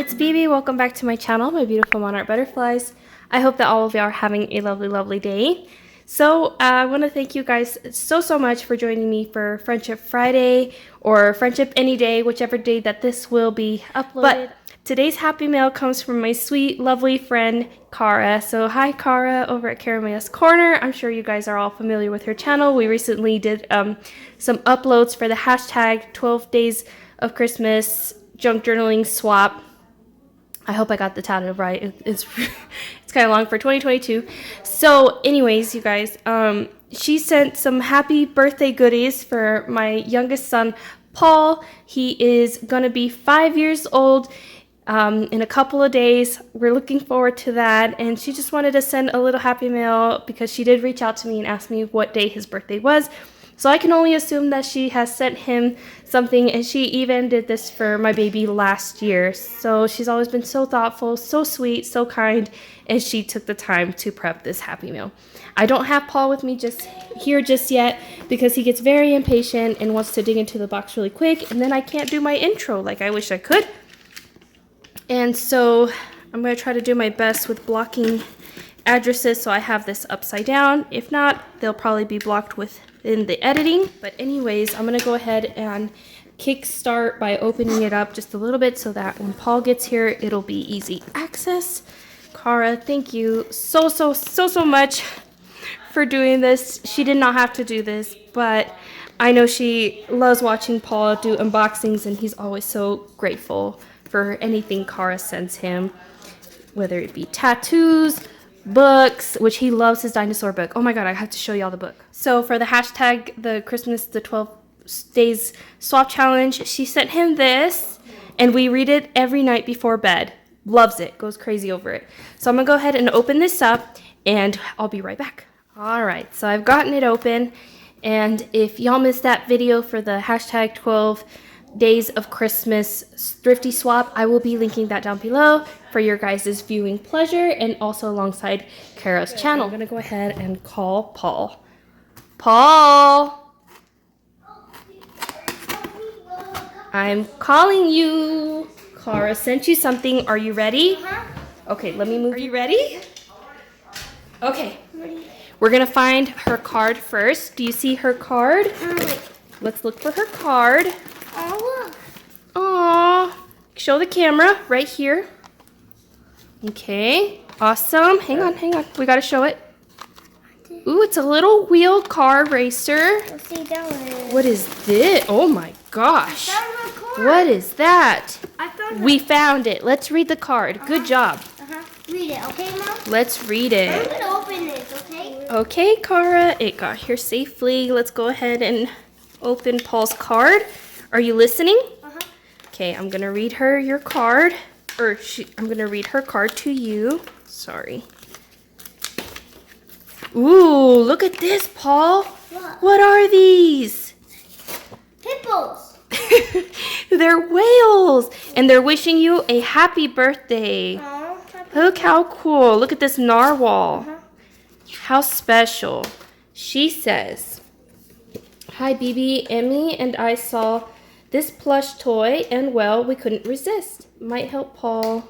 it's BB. Welcome back to my channel, my beautiful monarch butterflies. I hope that all of you are having a lovely, lovely day. So I want to thank you guys so much for joining me for Friendship Friday or Friendship Any Day, whichever day that this will be uploaded. But today's happy mail comes from my sweet, lovely friend, Cara. So hi, Cara, over at Caramaya's Corner. I'm sure you guys are all familiar with her channel. We recently did some uploads for the hashtag 12 Days of Christmas Junk Journaling Swap. I hope I got the title right. It's kind of long for 2022. So anyways, you guys, she sent some happy birthday goodies for my youngest son, Paul. He is going to be 5 years old in a couple of days. We're looking forward to that. And she just wanted to send a little happy mail because she did reach out to me and ask me what day his birthday was. So I can only assume that she has sent him something, and she even did this for my baby last year. So she's always been so thoughtful, so sweet, so kind, and she took the time to prep this happy meal. I don't have Paul with me just yet because he gets very impatient and wants to dig into the box really quick, and then I can't do my intro like I wish I could. And so I'm going to try to do my best with blocking addresses so I have this upside down. If not, they'll probably be blocked within the editing. But anyways, I'm going to go ahead and kickstart by opening it up just a little bit so that when Paul gets here, it'll be easy access. Cara, thank you so much for doing this. She did not have to do this, but I know she loves watching Paul do unboxings, and he's always so grateful for anything Cara sends him, whether it be tattoos, books, which he loves his dinosaur book. Oh my god, I have to show you all the book. So for the hashtag, the 12 days swap challenge, she sent him this, and we read it every night before bed. Loves it, goes crazy over it. So I'm gonna go ahead and open this up, and I'll be right back. All right, so I've gotten it open, and if y'all missed that video for the hashtag 12 Days of Christmas thrifty swap, I will be linking that down below for your guys' viewing pleasure, and also alongside Kara's channel. I'm gonna go ahead and call Paul. Paul! I'm calling you. Cara sent you something. Are you ready? Okay, let me move. Are you ready? Okay. We're gonna find her card first. Do you see her card? Let's look for her card. Aww. Show the camera right here. Okay. Awesome. Hang on. We gotta show it. Ooh, it's a little wheel car racer. What is this? Oh my gosh. What is that? We found it. Let's read the card. Good job. Read it, okay, Mom? Let's read it. I'm gonna open this, okay? Okay, Cara. It got here safely. Let's go ahead and open Paul's card. Are you listening? Okay, I'm gonna read her your card. I'm gonna read her card to you. Sorry. Ooh, look at this, Paul. What are these? Hippos. They're whales, and they're wishing you a happy birthday. Look how cool. Look at this narwhal. How special. She says, "Hi, BB. Emmy and I saw this plush toy, and well, we couldn't resist. Might help Paul."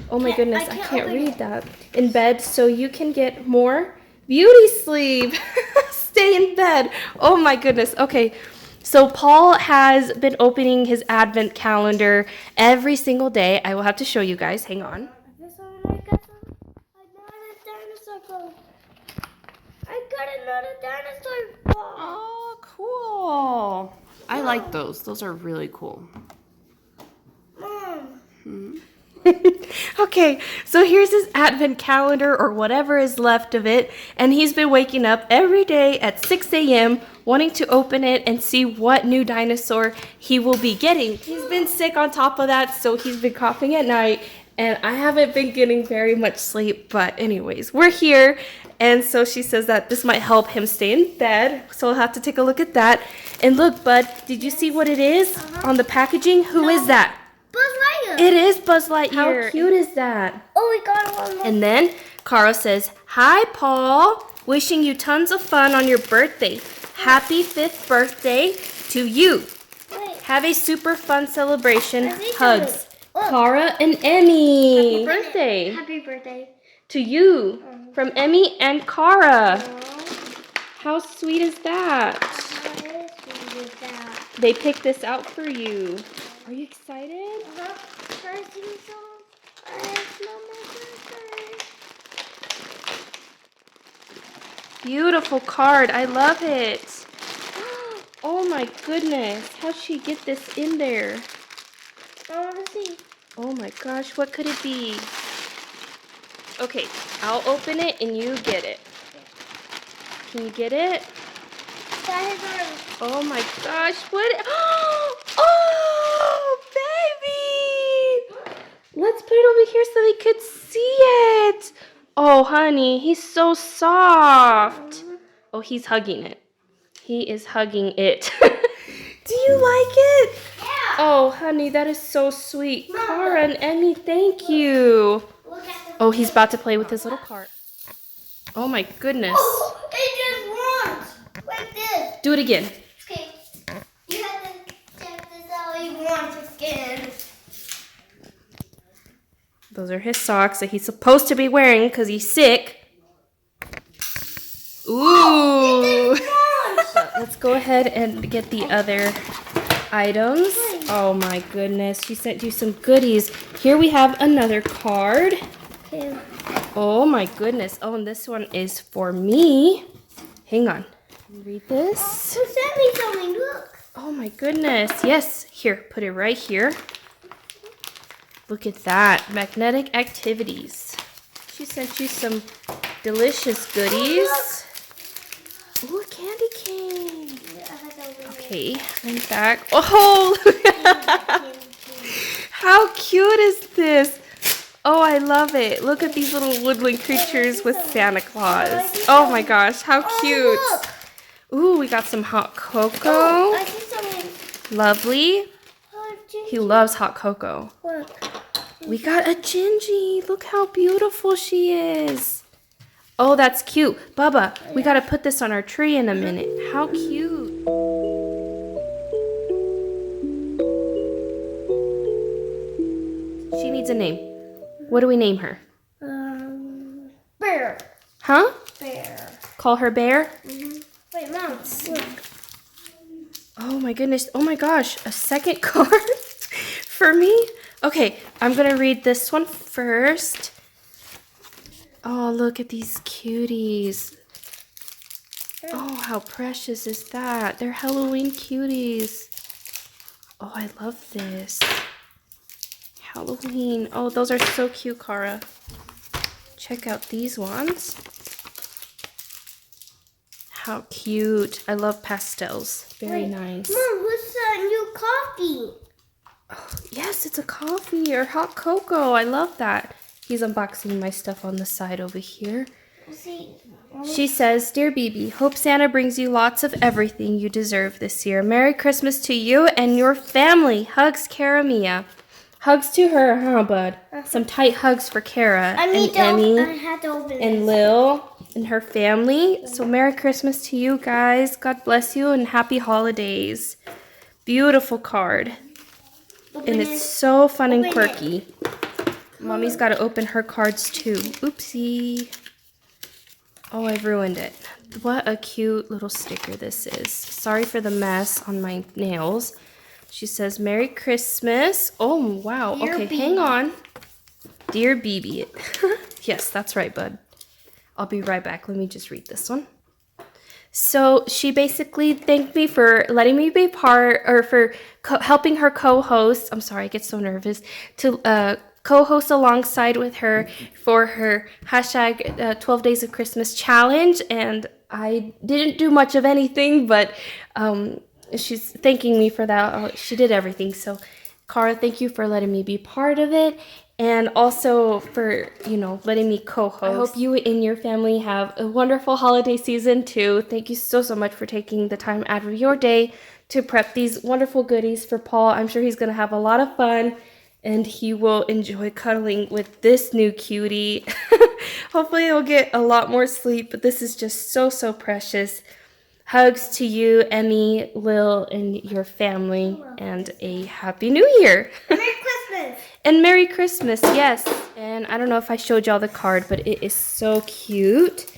Oh my goodness, I can't read that. "In bed so you can get more beauty sleep." Stay in bed. Oh my goodness. Okay, so Paul has been opening his advent calendar every single day. I will have to show you guys. Hang on. I got another dinosaur ball. Oh, cool. I like those. Those are really cool. Mom. Okay, so here's his advent calendar, or whatever is left of it, and he's been waking up every day at 6 a.m. wanting to open it and see what new dinosaur he will be getting. He's been sick on top of that, so he's been coughing at night, and I haven't been getting very much sleep, but anyways, we're here. And so she says that this might help him stay in bed, so we'll have to take a look at that. And look, bud, did you see what it is on the packaging? Who is that? Buzz Lightyear. It is Buzz Lightyear. How cute is that? Oh, we got one more. And then Cara says, "Hi, Paul. Wishing you tons of fun on your birthday. Happy 5th birthday to you. Wait. Have a super fun celebration. I see Hugs, Cara and Emmy. Happy Birthday. Happy birthday. To you. From Emmy and Cara. How sweet is that? They picked this out for you. Are you excited? Beautiful card. I love it. Oh my goodness. How'd she get this in there? I want to see. Oh my gosh. What could it be? Okay. I'll open it and you get it. Can you get it? Oh my gosh. What? Oh, baby. Let's put it over here so they could see it. Oh, honey. He's so soft. Oh, he's hugging it. He is hugging it. Do you like it? Yeah. Oh, honey, that is so sweet. Cara and Emmy, thank you. Oh, he's about to play with his little cart. Oh my goodness. Oh, it just runs like this. Do it again. Okay, you have to check this out. He wants again. Those are his socks that he's supposed to be wearing because he's sick. Ooh. Let's go ahead and get the other items. Oh my goodness, she sent you some goodies. Here we have another card. Okay. Oh my goodness. Oh, and this one is for me. Hang on. Read this. Who sent me something? Look. Oh my goodness. Yes. Here, put it right here. Look at that. Magnetic activities. She sent you some delicious goodies. Ooh, a candy cane. Okay, I'm back. Oh, how cute is this? Oh, I love it. Look at these little woodland creatures with Santa Claus. Oh my gosh, how cute. Ooh, we got some hot cocoa. I see something. Lovely. He loves hot cocoa. Look. We got a Gingy. Look how beautiful she is. Oh, that's cute. Bubba, we got to put this on our tree in a minute. How cute. She needs a name. What do we name her? Bear. Huh? Bear. Call her Bear? Wait, Mom. Look. Oh my goodness. Oh my gosh. A second card for me? Okay, I'm going to read this one first. Oh, look at these cuties. Oh, how precious is that? They're Halloween cuties. Oh, I love this. Halloween. Oh, those are so cute, Cara. Check out these ones. How cute. I love pastels. Very nice. Mom, what's that new coffee? Oh, yes, it's a coffee or hot cocoa. I love that. He's unboxing my stuff on the side over here. See. She says, Dear BB, hope Santa brings you lots of everything you deserve this year. Merry Christmas to you and your family. Hugs, Cara Mia. Hugs to her, huh, bud? Some tight hugs for Cara and Emmy and Lil and her family. So Merry Christmas to you guys. God bless you and happy holidays. Beautiful card. And it's so fun and quirky. Mommy's got to open her cards too. Oopsie. Oh, I've ruined it. What a cute little sticker this is. Sorry for the mess on my nails. She says, Merry Christmas. Oh, wow. Dear Okay, BB. hang on. Dear BB. Yes, that's right, bud. I'll be right back. Let me just read this one. So she basically thanked me for letting me be part, or for helping her co-host. I'm sorry, I get so nervous. To co-host alongside with her for her hashtag 12 Days of Christmas challenge. And I didn't do much of anything, but she's thanking me for that. She did everything. So, Cara, thank you for letting me be part of it. And also for, letting me co-host. I hope you and your family have a wonderful holiday season too. Thank you so much for taking the time out of your day to prep these wonderful goodies for Paul. I'm sure he's going to have a lot of fun and he will enjoy cuddling with this new cutie. Hopefully he'll get a lot more sleep, but this is just so, so precious. Hugs to you, Emmy, Lil, and your family, and a Happy New Year. Merry Christmas. Christmas. And Merry Christmas, yes. And I don't know if I showed y'all the card, but it is so cute.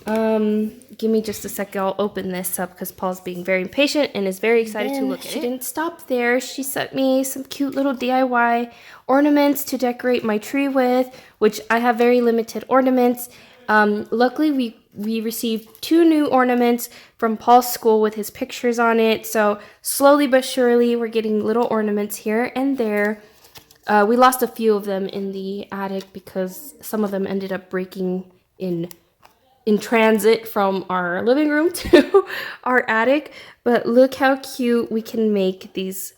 Give me just a second. I'll open this up because Paul's being very impatient and is very excited to look at it. She didn't stop there. She sent me some cute little DIY ornaments to decorate my tree with, which I have very limited ornaments. Luckily, we received 2 new ornaments from Paul's school with his pictures on it. So slowly but surely, we're getting little ornaments here and there. We lost a few of them in the attic because some of them ended up breaking in transit from our living room to our attic. But look how cute we can make these.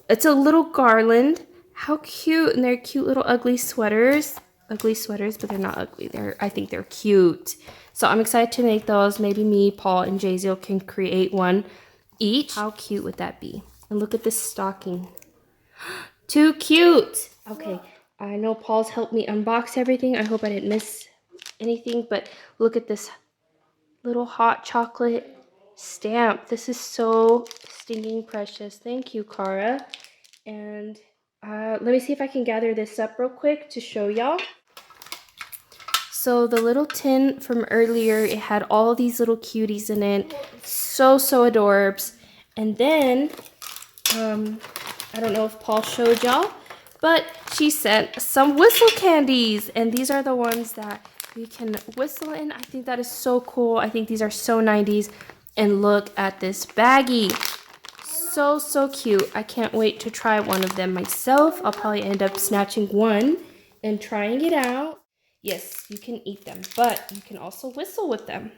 It's a little garland. How cute. And they're cute little ugly sweaters. Ugly sweaters, but they're not ugly. I think they're cute. So I'm excited to make those. Maybe me, Paul, and Jaziel can create one each. How cute would that be? And look at this stocking. Too cute. Okay, I know Paul's helped me unbox everything. I hope I didn't miss anything, but look at this little hot chocolate stamp. This is so stinking precious. Thank you, Cara. And let me see if I can gather this up real quick to show y'all. So the little tin from earlier, it had all these little cuties in it. So adorbs. And then, I don't know if Paul showed y'all, but she sent some whistle candies. And these are the ones that you can whistle in. I think that is so cool. I think these are so 90s. And look at this baggie. So cute. I can't wait to try one of them myself. I'll probably end up snatching one and trying it out. Yes, you can eat them, but you can also whistle with them.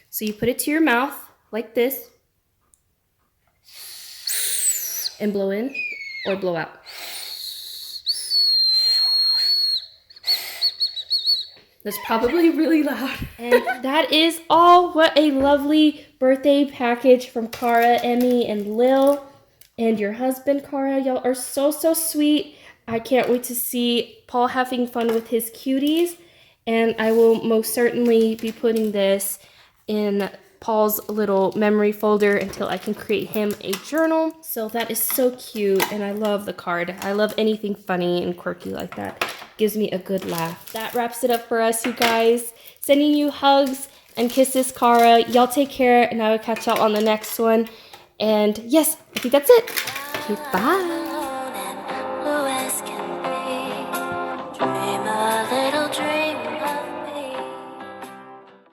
So you put it to your mouth like this and blow in or blow out. That's probably really loud. And that is all. What a lovely birthday package from Cara, Emmy, and Lil. And your husband, Cara. Y'all are so sweet. I can't wait to see Paul having fun with his cuties. And I will most certainly be putting this in Paul's little memory folder until I can create him a journal. So that is so cute. And I love the card. I love anything funny and quirky like that. Gives me a good laugh. That wraps it up for us, you guys. Sending you hugs and kisses, Cara. Y'all take care, and I will catch y'all on the next one. And yes, I think that's it. Okay, bye.